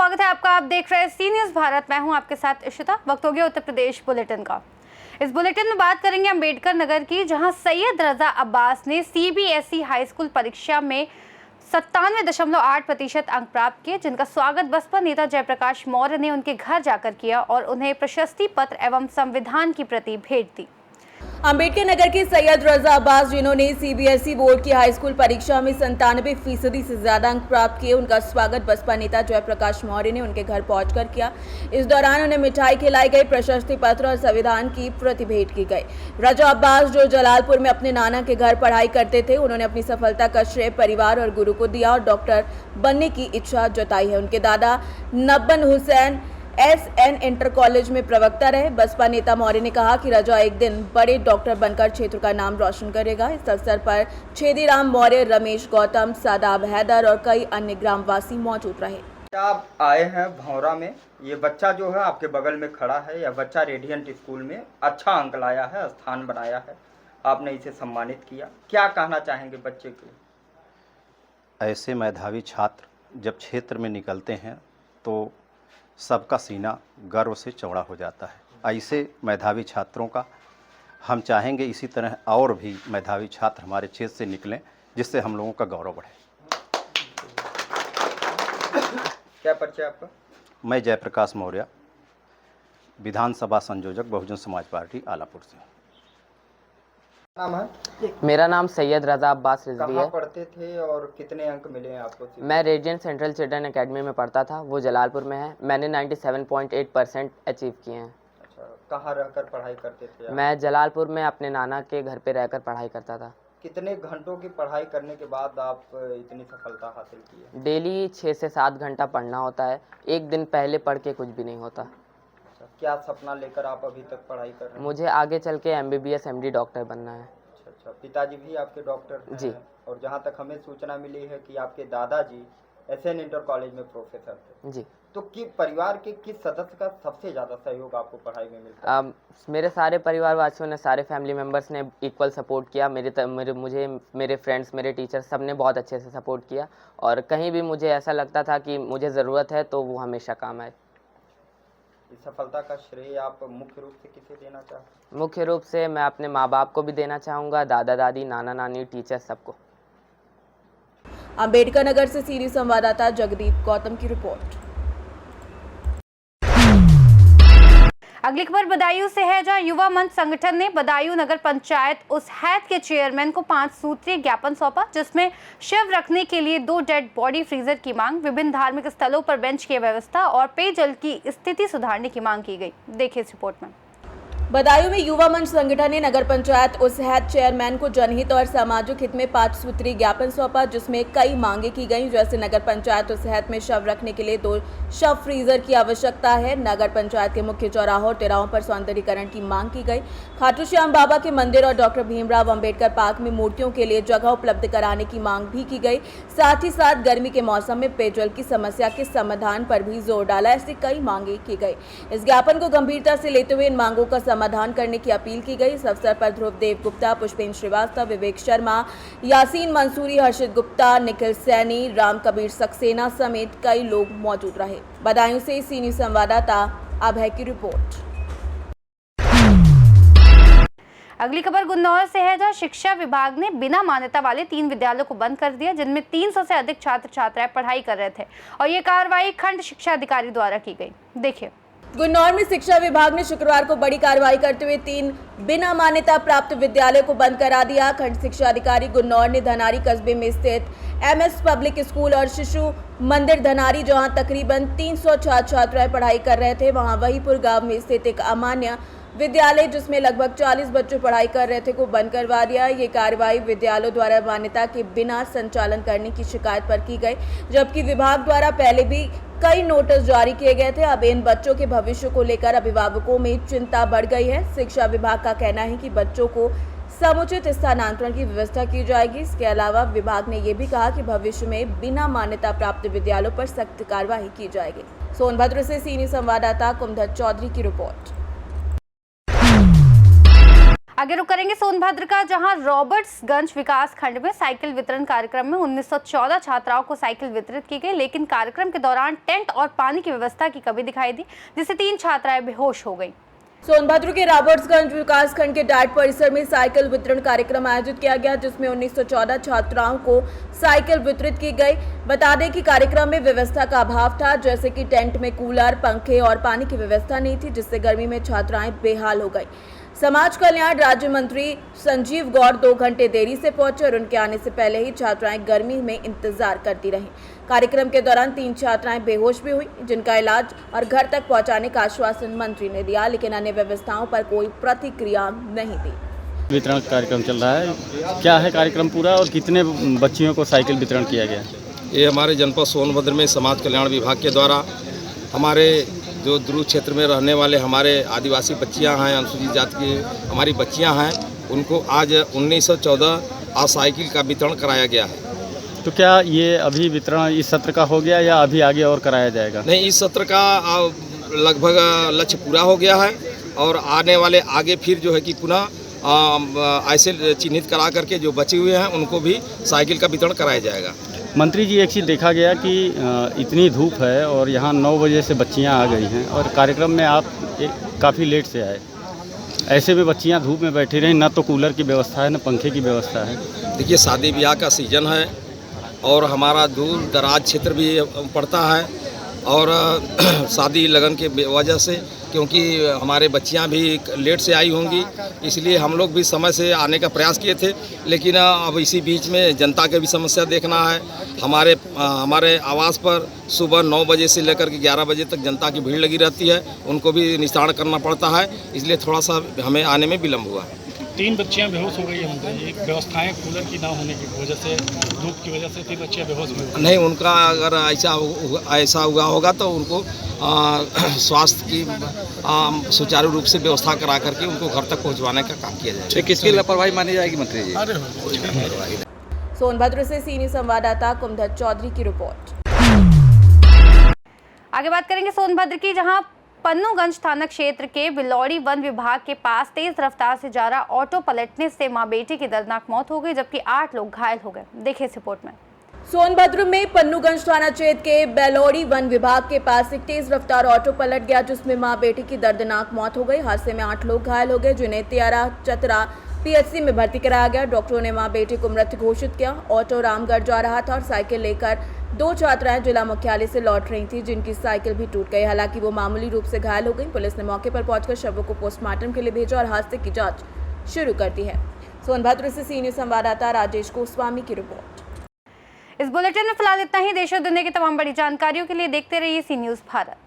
स्वागत है आपका। आप देख रहे हैं सी न्यूज़ भारत। मैं हूं आपके साथ इशिता। वक्त हो गया उत्तर प्रदेश बुलेटिन का। इस बुलेटिन में बात करेंगे अंबेडकर नगर की, जहां सैयद रजा अब्बास ने सीबीएसई हाई स्कूल परीक्षा में 97.8% अंक प्राप्त किए, जिनका स्वागत बसपा नेता जयप्रकाश मौर्य ने उनके घर जाकर किया और उन्हें प्रशस्ति पत्र एवं संविधान की प्रति भेंट दी। अंबेडकर नगर के सैयद रजा अब्बास, जिन्होंने सीबीएसई बोर्ड की हाई स्कूल परीक्षा में 97% से ज्यादा अंक प्राप्त किए, उनका स्वागत बसपा नेता जयप्रकाश मौर्य ने उनके घर पहुंचकर किया। इस दौरान उन्हें मिठाई खिलाई गई, प्रशस्ति पत्र और संविधान की प्रति भेंट की गई। रजा अब्बास, जो जलालपुर में अपने नाना के घर पढ़ाई करते थे, उन्होंने अपनी सफलता का श्रेय परिवार और गुरु को दिया और डॉक्टर बनने की इच्छा जताई है। उनके दादा नब्बन हुसैन एसएन इंटर कॉलेज में प्रवक्ता रहे। बसपा नेता मौर्य ने कहा कि रजा एक दिन बड़े डॉक्टर बनकर क्षेत्र का नाम रोशन करेगा। इस अवसर पर छेदीराम मौर्य, रमेश गौतम, सादाब हैदर और कई अन्य ग्रामवासी मौजूद रहे। आप आए हैं भौरा में, ये बच्चा जो है आपके बगल में खड़ा है, यह बच्चा रेडियंट स्कूल में अच्छा अंक लाया है, स्थान बनाया है, आपने इसे सम्मानित किया, क्या कहना चाहेंगे बच्चे के? ऐसे मेधावी छात्र जब क्षेत्र में निकलते हैं तो सबका सीना गर्व से चौड़ा हो जाता है। ऐसे मेधावी छात्रों का हम चाहेंगे इसी तरह और भी मेधावी छात्र हमारे क्षेत्र से निकलें, जिससे हम लोगों का गौरव बढ़े। क्या परिचय आपका? मैं जयप्रकाश मौर्य, विधानसभा संयोजक बहुजन समाज पार्टी आलापुर से। नाम है? मेरा नाम सैयद रजा अब्बास रिजवी कहाँ है। पढ़ते थे और कितने अंक मिले हैं आपको? मैं रेडियंट सेंट्रल चिल्ड्रन एकेडमी में पढ़ता था, वो जलालपुर में है। मैंने 97.8% अचीव किए हैं। अच्छा, कहाँ रहकर पढ़ाई करते थे आप? मैं जलालपुर में अपने नाना के घर पे रहकर पढ़ाई करता था। कितने घंटों की पढ़ाई करने के बाद आप इतनी सफलता हासिल की है? डेली 6 से 7 घंटा पढ़ना होता है, एक दिन पहले पढ़ के कुछ भी नहीं होता। अच्छा, क्या सपना लेकर आप अभी तक पढ़ाई कर रहे हैं? मुझे आगे चल के MBBS MD डॉक्टर बनना है। अच्छा, पिताजी भी आपके डॉक्टर हैं? जी। और जहाँ तक हमें सूचना मिली है कि आपके दादाजी एसएन इंटर कॉलेज में प्रोफेसर थे। जी। तो कि परिवार के किस सदस्य का सबसे ज़्यादा सहयोग आपको पढ़ाई में मिलता है? मेरे सारे परिवार वासियों ने, सारे फैमिली मेम्बर्स ने इक्वल सपोर्ट किया। मुझे मेरे फ्रेंड्स, मेरे टीचर, सब ने बहुत अच्छे से सपोर्ट किया और कहीं भी मुझे ऐसा लगता था कि मुझे ज़रूरत है तो वो हमेशा काम आए। इस सफलता का श्रेय आप मुख्य रूप से किसे देना चाहते हैं? मुख्य रूप से मैं अपने माँ बाप को भी देना चाहूँगा, दादा दादी, नाना नानी, टीचर, सबको। अंबेडकर नगर से सीधी संवाददाता जगदीप गौतम की रिपोर्ट। अगली खबर बदायूं से है, जहां युवा मंच संगठन ने बदायूं नगर पंचायत उस हैत के चेयरमैन को 5 सूत्रीय ज्ञापन सौंपा, जिसमें शव रखने के लिए 2 डेड बॉडी फ्रीजर की मांग, विभिन्न धार्मिक स्थलों पर बेंच की व्यवस्था और पेयजल की स्थिति सुधारने की मांग की गई। देखिए इस रिपोर्ट में। बदायूं में युवा मंच संगठन ने नगर पंचायत उस हैत चेयरमैन को जनहित और सामाजिक हित में 5 सूत्रीय ज्ञापन सौंपा, जिसमें कई मांगे की गई, जैसे नगर पंचायत उस हैत में शव रखने के लिए 2 शव फ्रीजर की आवश्यकता है। नगर पंचायत के मुख्य चौराहों और तिराहों पर सौंदर्यीकरण की मांग की गई। खाटू श्याम बाबा के मंदिर और डॉक्टर भीमराव अंबेडकर पार्क में मूर्तियों के लिए जगह उपलब्ध कराने की मांग भी की गई। साथ ही साथ गर्मी के मौसम में पेयजल की समस्या के समाधान पर भी जोर डाला। ऐसी कई मांगे की गई। इस ज्ञापन को गंभीरता से लेते हुए इन मांगों का समाधान करने की अपील की गई। इस अवसर पर ध्रुव देव गुप्ता, पुष्पेंद्र श्रीवास्तव, विवेक शर्मा, यासीन मंसूरी, हर्षित गुप्ता, निखिल सैनी, राम कबीर सक्सेना समेत कई लोग मौजूद रहे। बदायूं से सी न्यूज़ संवाददाता अभय की रिपोर्ट। अगली खबर गुन्नौर से है, जहां शिक्षा विभाग ने बिना मान्यता वाले 3 विद्यालयों को बंद कर दिया, जिनमें 300 से अधिक छात्र छात्राएं पढ़ाई कर रहे थे और ये कार्रवाई खंड शिक्षा अधिकारी द्वारा की गई। देखिए। गुन्नौर में शिक्षा विभाग ने शुक्रवार को बड़ी कार्रवाई करते हुए 3 बिना मान्यता प्राप्त विद्यालयों को बंद करा दिया। खंड शिक्षा अधिकारी गुन्नौर ने धनारी कस्बे में स्थित MS पब्लिक स्कूल और शिशु मंदिर धनारी, जहां तकरीबन 300 छात्र छात्राएं पढ़ाई कर रहे थे, वहां वहीपुर गांव में स्थित एक अमान्य विद्यालय, जिसमें लगभग 40 बच्चे पढ़ाई कर रहे थे, को बंद करवा दिया। ये कार्रवाई विद्यालयों द्वारा मान्यता के बिना संचालन करने की शिकायत पर की गई, जबकि विभाग द्वारा पहले भी कई नोटिस जारी किए गए थे। अब इन बच्चों के भविष्य को लेकर अभिभावकों में चिंता बढ़ गई है। शिक्षा विभाग का कहना है कि बच्चों को समुचित स्थानांतरण की व्यवस्था की जाएगी। इसके अलावा विभाग ने यह भी कहा कि भविष्य में बिना मान्यता प्राप्त विद्यालयों पर सख्त कार्रवाई की जाएगी। सोनभद्र से सी न्यूज़ संवाददाता कुमधर चौधरी की रिपोर्ट। आगे रुक करेंगे सोनभद्र का, जहां रॉबर्ट्सगंज विकास खंड में साइकिल वितरण कार्यक्रम में 1914 छात्राओं को साइकिल वितरित की गई, लेकिन कार्यक्रम के दौरान टेंट और पानी की व्यवस्था की कमी दिखाई दी, जिससे 3 छात्राएं बेहोश हो गईं। सोनभद्र के रॉबर्ट्सगंज विकास खंड के डाइट परिसर में साइकिल वितरण कार्यक्रम आयोजित किया गया, जिसमें 1914 छात्राओं को साइकिल वितरित की गई। बता दें कि कार्यक्रम में व्यवस्था का अभाव था, जैसे कि टेंट में कूलर, पंखे और पानी की व्यवस्था नहीं थी, जिससे गर्मी में छात्राएं बेहाल हो गई। समाज कल्याण राज्य मंत्री संजीव गौड़ 2 घंटे देरी से पहुंचे और उनके आने से पहले ही छात्राएं गर्मी में इंतजार करती रहीं। कार्यक्रम के दौरान 3 छात्राएं बेहोश भी हुई, जिनका इलाज और घर तक पहुंचाने का आश्वासन मंत्री ने दिया, लेकिन अन्य व्यवस्थाओं पर कोई प्रतिक्रिया नहीं दी। वितरण कार्यक्रम चल रहा है, क्या है कार्यक्रम पूरा और कितने बच्चियों को साइकिल वितरण किया गया? ये हमारे जनपद सोनभद्र में समाज कल्याण विभाग के द्वारा हमारे जो ध्रुव क्षेत्र में रहने वाले हमारे आदिवासी बच्चियां हैं, अनुसूचित जाति की हमारी बच्चियां हैं, उनको आज 1914 साइकिल का वितरण कराया गया है। तो क्या ये अभी वितरण इस सत्र का हो गया या अभी आगे और कराया जाएगा? नहीं, इस सत्र का लगभग लक्ष्य पूरा हो गया है और आने वाले आगे फिर जो है कि पुनः ऐसे चिन्हित करा करके जो बचे हुए हैं उनको भी साइकिल का वितरण कराया जाएगा। मंत्री जी, एक चीज़ देखा गया कि इतनी धूप है और यहाँ 9 बजे से बच्चियाँ आ गई हैं और कार्यक्रम में आप काफ़ी लेट से आए, ऐसे में बच्चियाँ धूप में बैठी रहीं, न तो कूलर की व्यवस्था है न पंखे की व्यवस्था है। देखिए, शादी ब्याह का सीज़न है और हमारा दूर दराज क्षेत्र भी पड़ता है और शादी लगन के वजह से, क्योंकि हमारे बच्चियां भी लेट से आई होंगी, इसलिए हम लोग भी समय से आने का प्रयास किए थे, लेकिन अब इसी बीच में जनता के भी समस्या देखना है। हमारे आवास पर सुबह 9 बजे से लेकर के 11 बजे तक जनता की भीड़ लगी रहती है, उनको भी निस्तारण करना पड़ता है, इसलिए थोड़ा सा हमें आने में विलम्ब हुआ। 3 बच्चियां बेहोश हो गई हैं मंत्री जी, व्यवस्थाएं कूलर की ना होने की वजह से, धूप की वजह से 3 बच्चियां बेहोश हुई। नहीं, उनका अगर ऐसा हुआ होगा तो उनको स्वास्थ्य की सुचारू रूप से व्यवस्था करा करके उनको घर तक पहुंचवाने का काम किया जाए। किसकी लापरवाही मानी जाएगी मंत्री जी? सोनभद्र से सीनियर संवाददाता कुमधर चौधरी की रिपोर्ट। आगे बात करेंगे सोनभद्र की, जहां पन्नूगंज थाना क्षेत्र के बिलौड़ी वन विभाग के पास तेज रफ्तार से जा रहा ऑटो पलटने से मां बेटी की दर्दनाक मौत हो गई, जबकि 8 लोग घायल हो गए। देखिए इस रिपोर्ट में। सोनभद्र में पन्नूगंज थाना क्षेत्र के बेलौड़ी वन विभाग के पास एक तेज रफ्तार ऑटो पलट गया, जिसमें मां बेटी की दर्दनाक मौत हो गई। हादसे में 8 लोग घायल हो गए, जिन्हें तियारा चतरा पीएचसी में भर्ती कराया गया। डॉक्टरों ने मां बेटी को मृत घोषित किया। ऑटो रामगढ़ जा रहा था और साइकिल लेकर 2 छात्राएं जिला मुख्यालय से लौट रही थी, जिनकी साइकिल भी टूट गई। हालांकि वो मामूली रूप से घायल हो गई। पुलिस ने मौके पर पहुंचकर शवों को पोस्टमार्टम के लिए भेजा और हादसे की जांच शुरू कर दी है। सोनभद्र से सीनियर संवाददाता राजेश गोस्वामी की रिपोर्ट। इस बुलेटिन में फिलहाल इतना ही। देश और दुनिया की तमाम बड़ी जानकारियों के लिए देखते रहिए सी न्यूज़ भारत।